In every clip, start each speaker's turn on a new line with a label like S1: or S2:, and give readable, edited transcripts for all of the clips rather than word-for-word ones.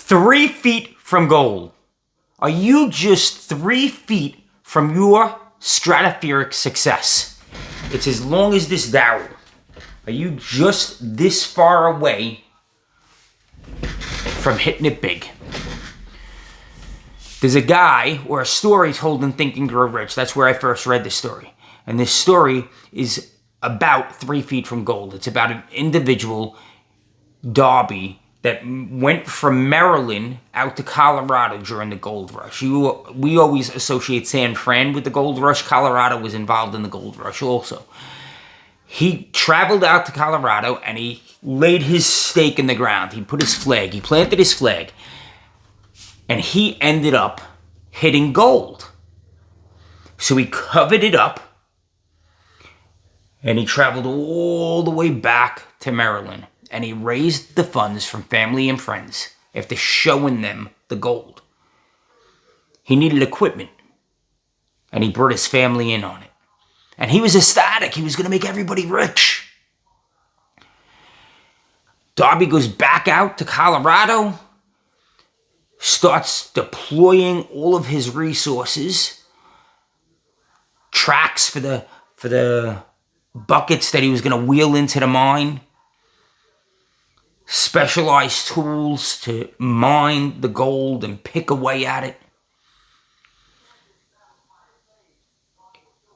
S1: 3 feet from gold. Are you just 3 feet from your stratospheric success? It's as long as this barrel. Are you just this far away from hitting it big? There's a guy, or a story told in Think and Grow Rich. That's where I first read this story. And this story is about 3 feet from gold. It's about an individual, Darby, that went from Maryland out to Colorado during the gold rush. We always associate San Fran with the gold rush. Colorado was involved in the gold rush also. He traveled out to Colorado and he laid his stake in the ground. He put his flag, he planted his flag, and he ended up hitting gold. So he covered it up and he traveled all the way back to Maryland. And he raised the funds from family and friends after showing them the gold. He needed equipment. And he brought his family in on it. And he was ecstatic. He was going to make everybody rich. Darby goes back out to Colorado. Starts deploying all of his resources. Tracks for the buckets that he was going to wheel into the mine. Specialized tools to mine the gold and pick away at it.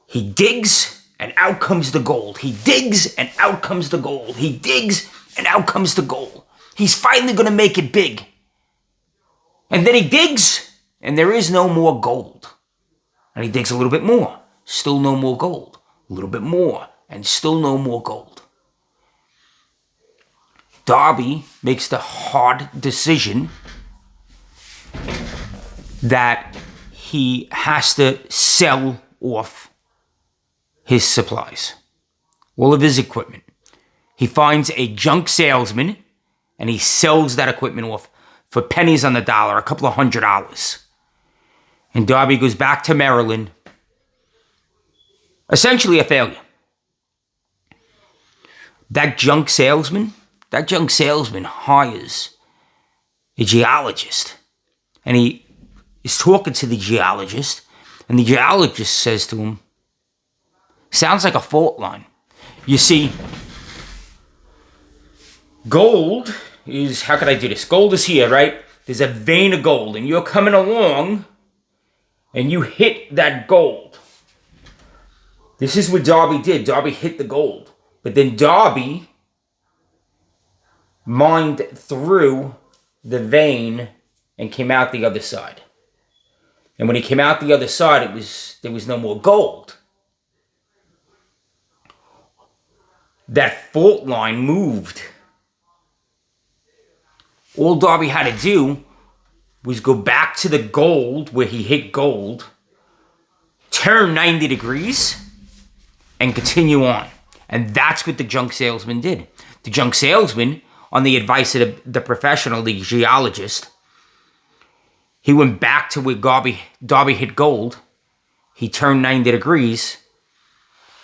S1: He digs and out comes the gold. He digs and out comes the gold. He digs and out comes the gold. He's finally going to make it big. And then he digs and there is no more gold. And he digs a little bit more. Still no more gold. A little bit more and still no more gold. Darby makes the hard decision that he has to sell off his supplies, all of his equipment. He finds a junk salesman and he sells that equipment off for pennies on the dollar, a couple of $100. And Darby goes back to Maryland, essentially a failure. That junk salesman hires a geologist. And he is talking to the geologist. And the geologist says to him, sounds like a fault line. You see, gold is, how can I do this? Gold is here, right? There's a vein of gold. And you're coming along and you hit that gold. This is what Darby did. Darby hit the gold. But then Darby mined through the vein and came out the other side. And when he came out the other side, there was no more gold. That fault line moved. All Darby had to do was go back to the gold where he hit gold, turn 90 degrees, and continue on. And that's what the junk salesman did. The junk salesman, on the advice of the professional, the geologist, he went back to where Darby hit gold. He turned 90 degrees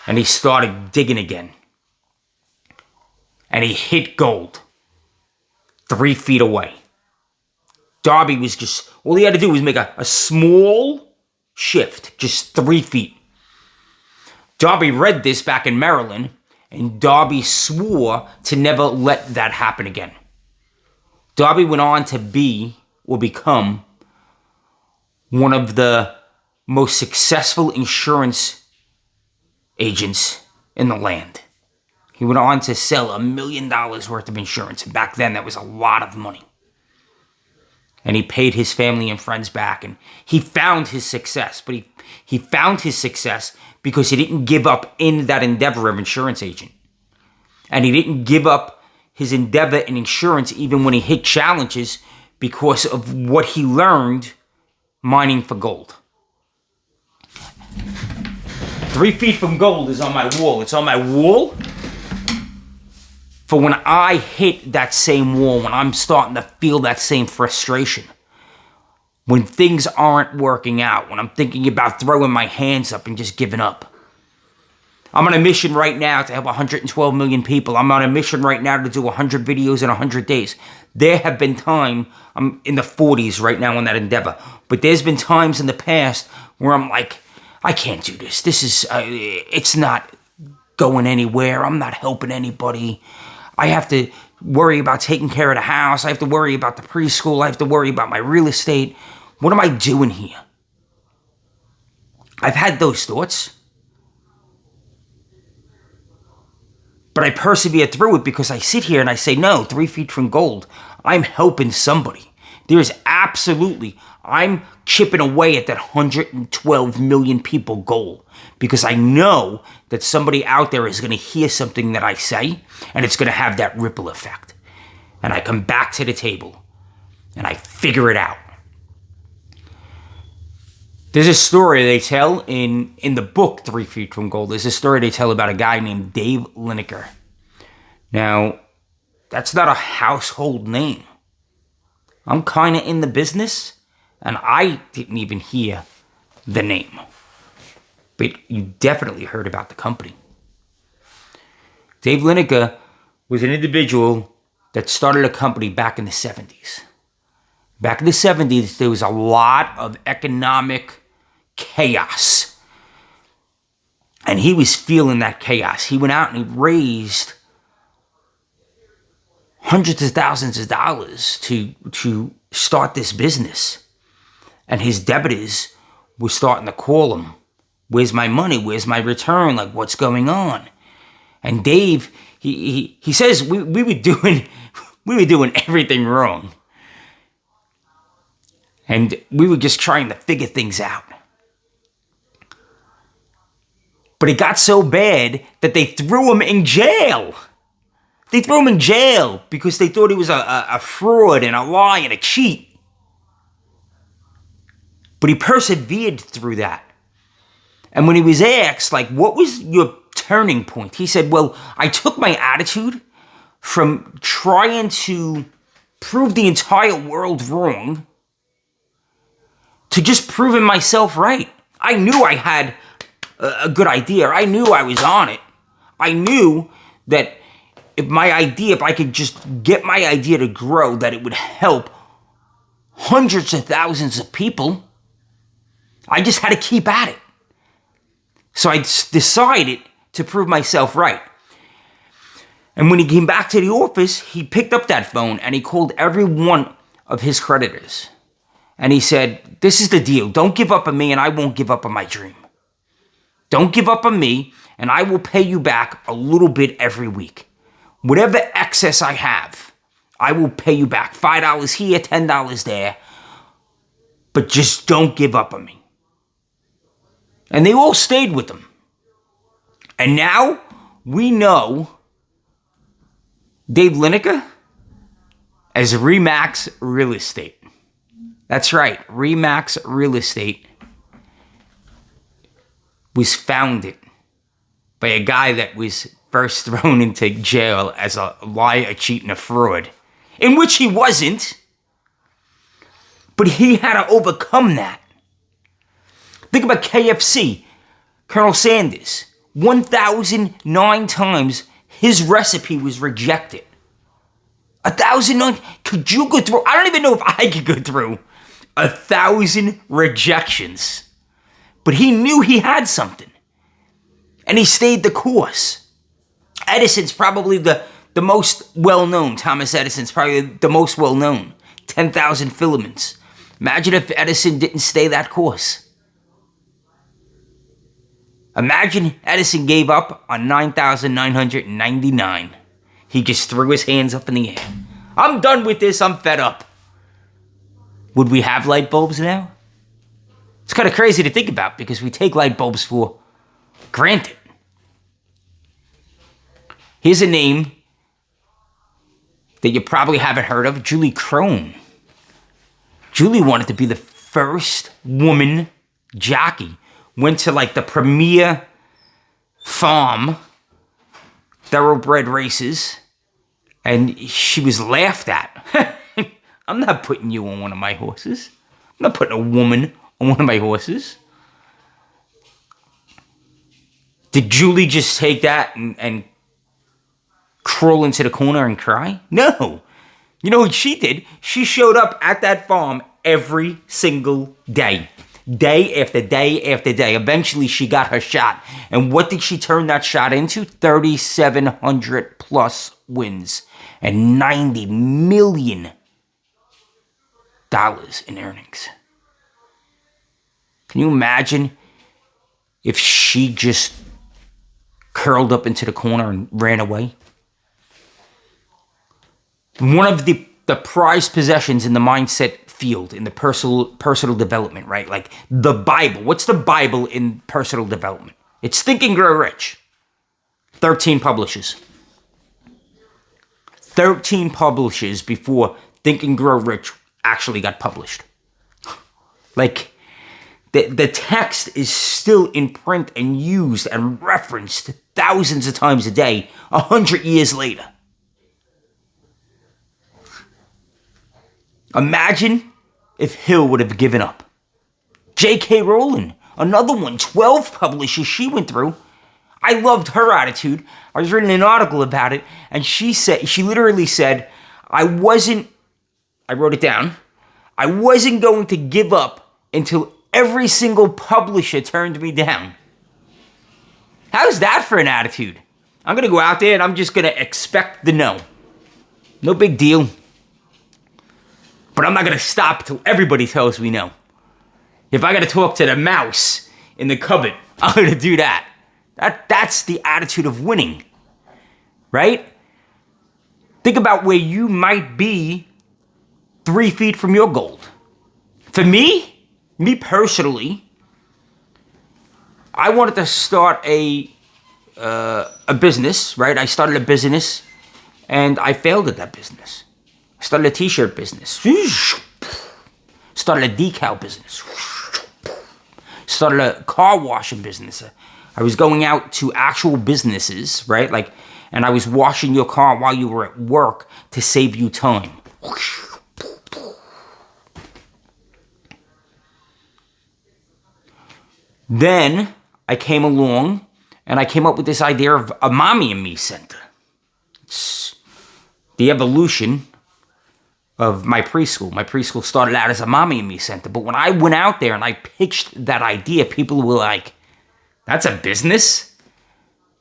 S1: and he started digging again. And he hit gold 3 feet away. Darby was just, all he had to do was make a small shift, just 3 feet. Darby read this back in Maryland, and Darby swore to never let that happen again. Darby went on to become one of the most successful insurance agents in the land. He went on to sell $1 million worth of insurance. And back then, that was a lot of money. And he paid his family and friends back. And he found his success. But he found his success because he didn't give up in that endeavor of insurance agent. And he didn't give up his endeavor in insurance even when he hit challenges because of what he learned mining for gold. 3 feet from gold is on my wall. It's on my wall for when I hit that same wall, when I'm starting to feel that same frustration, when things aren't working out, when I'm thinking about throwing my hands up and just giving up. I'm on a mission right now to help 112 million people. I'm on a mission right now to do 100 videos in 100 days. There have been times, I'm in the 40s right now on that endeavor, but there's been times in the past where I'm like, I can't do this. This is, it's not going anywhere. I'm not helping anybody. I have to worry about taking care of the house. I have to worry about the preschool. I have to worry about my real estate. What am I doing here? I've had those thoughts. But I persevere through it because I sit here and I say, no, 3 feet from gold. I'm helping somebody. There is absolutely, I'm chipping away at that 112 million people goal because I know that somebody out there is going to hear something that I say and it's going to have that ripple effect. And I come back to the table and I figure it out. There's a story they tell in the book 3 Feet from Gold. There's a story they tell about a guy named Dave Lineker. Now, that's not a household name. I'm kind of in the business, and I didn't even hear the name. But you definitely heard about the company. Dave Lineker was an individual that started a company back in the 70s. Back in the 70s, there was a lot of economic chaos. And he was feeling that chaos. He went out and he raised hundreds of thousands of dollars to start this business. And his debitors were starting to call him, where's my money? Where's my return? Like, what's going on? And Dave, he says we were doing everything wrong. And we were just trying to figure things out. But it got so bad that they threw him in jail. They threw him in jail because they thought he was a fraud and a lie and a cheat. But he persevered through that. And when he was asked, like, what was your turning point? He said, well, I took my attitude from trying to prove the entire world wrong to just proving myself right. I knew I had a good idea. I knew I was on it. I knew that if I could just get my idea to grow, that it would help hundreds of thousands of people. I just had to keep at it. So I decided to prove myself right. And when he came back to the office, he picked up that phone and he called every one of his creditors. And he said, this is the deal. Don't give up on me and I won't give up on my dream. Don't give up on me and I will pay you back a little bit every week. Whatever excess I have, I will pay you back. $5 here, $10 there. But just don't give up on me. And they all stayed with him. And now we know Dave Lineker as Remax Real Estate. That's right, Remax Real Estate was founded by a guy that was first thrown into jail as a liar, a cheat, and a fraud, in which he wasn't, but he had to overcome that. Think about KFC, Colonel Sanders. 1,009 times his recipe was rejected. 1,009, could you go through, I don't even know if I could go through 1,000 rejections. But he knew he had something. And he stayed the course. Edison's probably the most well-known. Thomas Edison's probably the most well-known. 10,000 filaments. Imagine if Edison didn't stay that course. Imagine Edison gave up on 9,999. He just threw his hands up in the air. I'm done with this. I'm fed up. Would we have light bulbs now? It's kind of crazy to think about because we take light bulbs for granted. Here's a name that you probably haven't heard of, Julie Crone. Julie wanted to be the first woman jockey. Went to like the premier farm, thoroughbred races, and she was laughed at. I'm not putting you on one of my horses. I'm not putting a woman on one of my horses. Did Julie just take that and crawl into the corner and cry? No. You know what she did? She showed up at that farm every single day. Day after day after day. Eventually, she got her shot. And what did she turn that shot into? 3,700 plus wins and $90 million in earnings. Can you imagine if she just curled up into the corner and ran away? One of the prized possessions in the mindset field, in the personal development, right? Like the Bible. What's the Bible in personal development? It's Think and Grow Rich. 13 publishers. 13 publishers before Think and Grow Rich actually got published. Like, the text is still in print and used and referenced thousands of times a day, 100 years later. Imagine if Hill would have given up. J.K. Rowling, another one, 12 publishers she went through. I loved her attitude. I was reading an article about it, and she literally said, I wrote it down, I wasn't going to give up until every single publisher turned me down. How's that for an attitude? I'm going to go out there and I'm just going to expect the no. No big deal. But I'm not going to stop till everybody tells me no. If I got to talk to the mouse in the cupboard, I'm going to do that. That's the attitude of winning, right? Think about where you might be 3 feet from your goal. For me personally, I wanted to start a business, right? I started a business and I failed at that business. I started a t-shirt business. Started a decal business. Started a car washing business. I was going out to actual businesses, right? Like, and I was washing your car while you were at work to save you time. Then I came along and I came up with this idea of a Mommy and Me Center. It's the evolution of my preschool. My preschool started out as a Mommy and Me Center. But when I went out there and I pitched that idea, people were like, that's a business?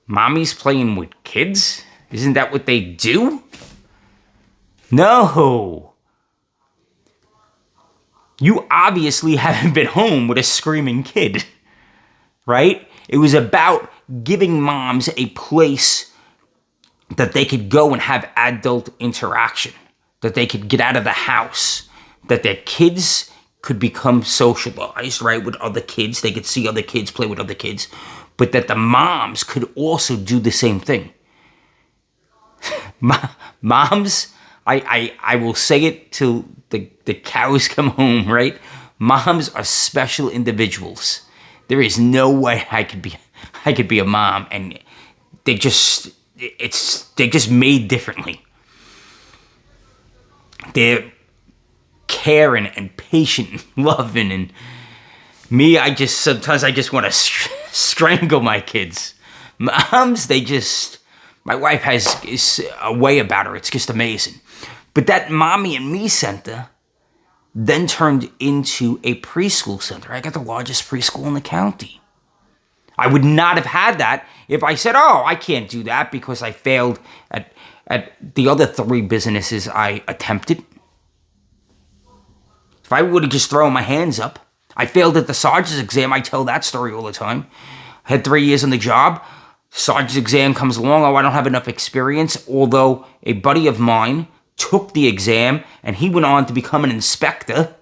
S1: Mommy's playing with kids? Isn't that what they do? No. You obviously haven't been home with a screaming kid, right? It was about giving moms a place that they could go and have adult interaction, that they could get out of the house, that their kids could become socialized, right, with other kids. They could see other kids, play with other kids, but that the moms could also do the same thing. Moms, I will say it till the cows come home, right? Moms are special individuals. There is no way I could be a mom, and they're just made differently. They're caring and patient and loving, and me, sometimes I just want to strangle my kids. Moms, my wife is a way about her. It's just amazing. But that Mommy and Me Center then turned into a preschool center. I got the largest preschool in the county. I would not have had that if I said, oh, I can't do that because I failed at the other 3 businesses I attempted. If I would have just thrown my hands up, I failed at the sergeant's exam. I tell that story all the time. I had 3 years on the job. Sergeant's exam comes along. Oh, I don't have enough experience. Although a buddy of mine took the exam and he went on to become an inspector.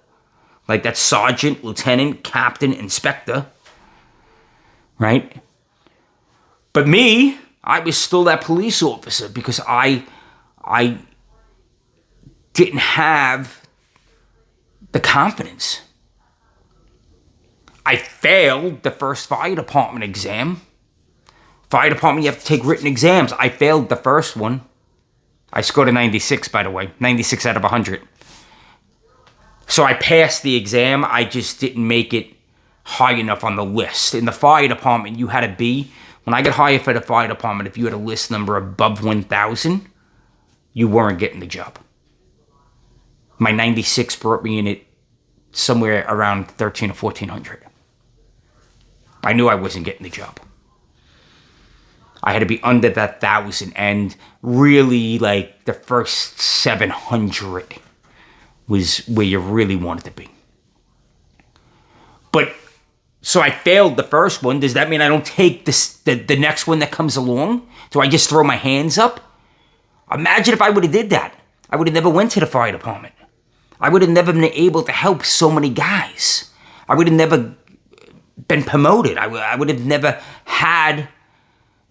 S1: Like that sergeant, lieutenant, captain, inspector. Right? But me, I was still that police officer because I didn't have the confidence. I failed the first fire department exam. Fire department, you have to take written exams. I failed the first one. I scored a 96, by the way. 96 out of 100. So I passed the exam. I just didn't make it high enough on the list. In the fire department, you had to be When I got hired for the fire department, if you had a list number above 1,000, you weren't getting the job. My 96 brought me in at somewhere around 1,300 or 1,400. I knew I wasn't getting the job. I had to be under that 1,000, and really, like, the first 700 was where you really wanted to be. But, so I failed the first one. Does that mean I don't take the next one that comes along? Do I just throw my hands up? Imagine if I would have did that. I would have never went to the fire department. I would have never been able to help so many guys. I would have never been promoted. I would have never had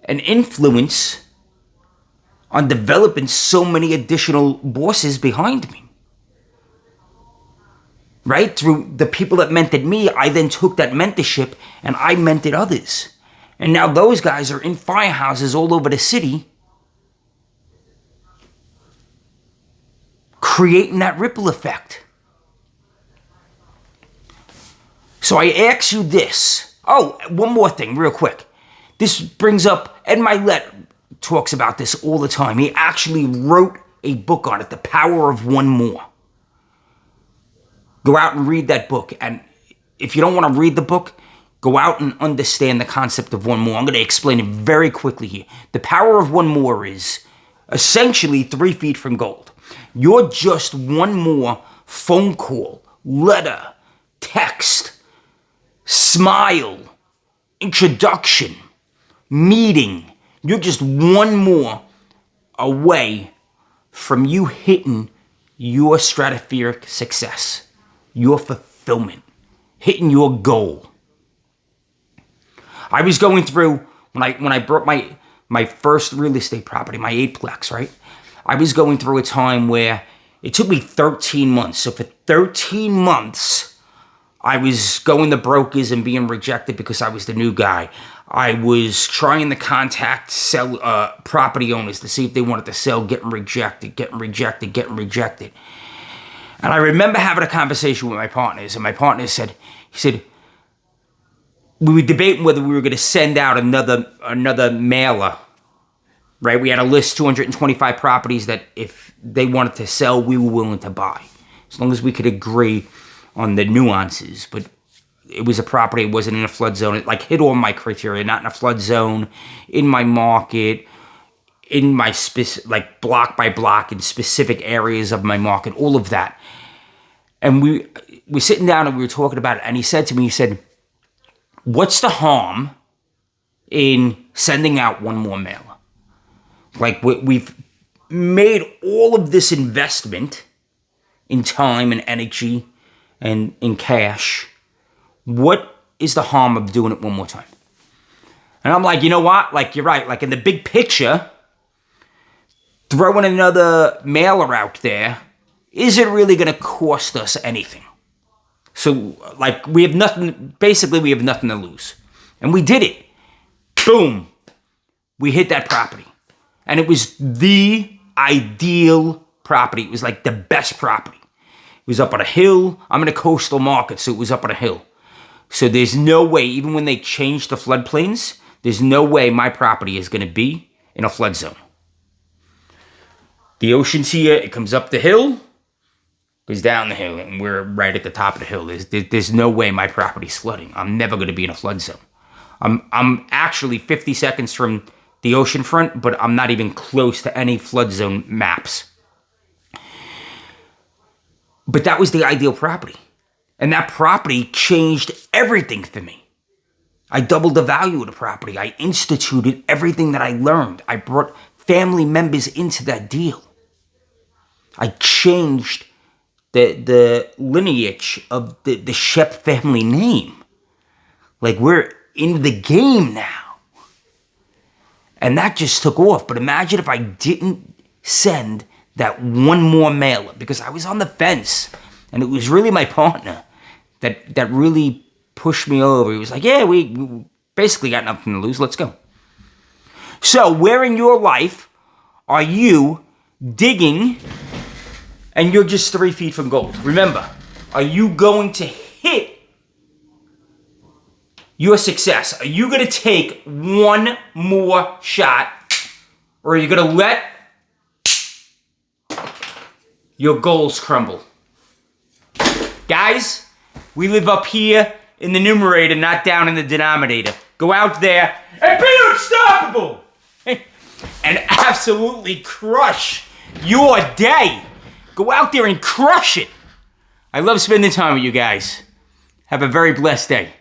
S1: an influence on developing so many additional bosses behind me. Right? Through the people that mentored me, I then took that mentorship and I mentored others. And now those guys are in firehouses all over the city, creating that ripple effect. So I ask you this. Oh, one more thing real quick. This brings up, Ed Milet talks about this all the time. He actually wrote a book on it, The Power of One More. Go out and read that book. And if you don't want to read the book, go out and understand the concept of one more. I'm going to explain it very quickly here. The power of one more is essentially 3 feet from gold. You're just one more phone call, letter, text, smile, introduction, meeting. You're just one more away from you hitting your stratospheric success, your fulfillment, hitting your goal. I was going through, when I bought my first real estate property, my 8-plex, right? I was going through a time where it took me 13 months. So for 13 months, I was going to brokers and being rejected because I was the new guy. I was trying to contact property owners to see if they wanted to sell, getting rejected. And I remember having a conversation with my partners, and my partner said, we were debating whether we were going to send out another mailer, right? We had a list, 225 properties that if they wanted to sell, we were willing to buy, as long as we could agree on the nuances. But it was a property, it wasn't in a flood zone. It hit all my criteria, not in a flood zone, in my market, in my block by block, in specific areas of my market, all of that. And we were sitting down and we were talking about it, and he said to me, what's the harm in sending out one more mailer? We've made all of this investment in time and energy and in cash. What is the harm of doing it one more time? And I'm like, you know what? You're right. In the big picture, throwing another mailer out there isn't really going to cost us anything. So, we have nothing to lose. And we did it. Boom. We hit that property. And it was the ideal property. It was the best property. It was up on a hill. I'm in a coastal market, so it was up on a hill. So there's no way, even when they changed the floodplains, there's no way my property is going to be in a flood zone. The ocean's here. It comes up the hill, goes down the hill, and we're right at the top of the hill. There's no way my property's flooding. I'm never going to be in a flood zone. I'm actually 50 seconds from the ocean front, but I'm not even close to any flood zone maps. But that was the ideal property. And that property changed everything for me. I doubled the value of the property. I instituted everything that I learned. I brought family members into that deal. I changed the lineage of the Shep family name. We're in the game now. And that just took off. But imagine if I didn't send that one more mailer, because I was on the fence. And it was really my partner that really pushed me over. He was like, yeah, we basically got nothing to lose. Let's go. So where in your life are you digging and you're just 3 feet from gold? Remember, are you going to hit your success? Are you going to take one more shot, or are you going to let your goals crumble? Guys, we live up here in the numerator, not down in the denominator. Go out there and be unstoppable and absolutely crush your day. Go out there and crush it. I love spending time with you guys. Have a very blessed day.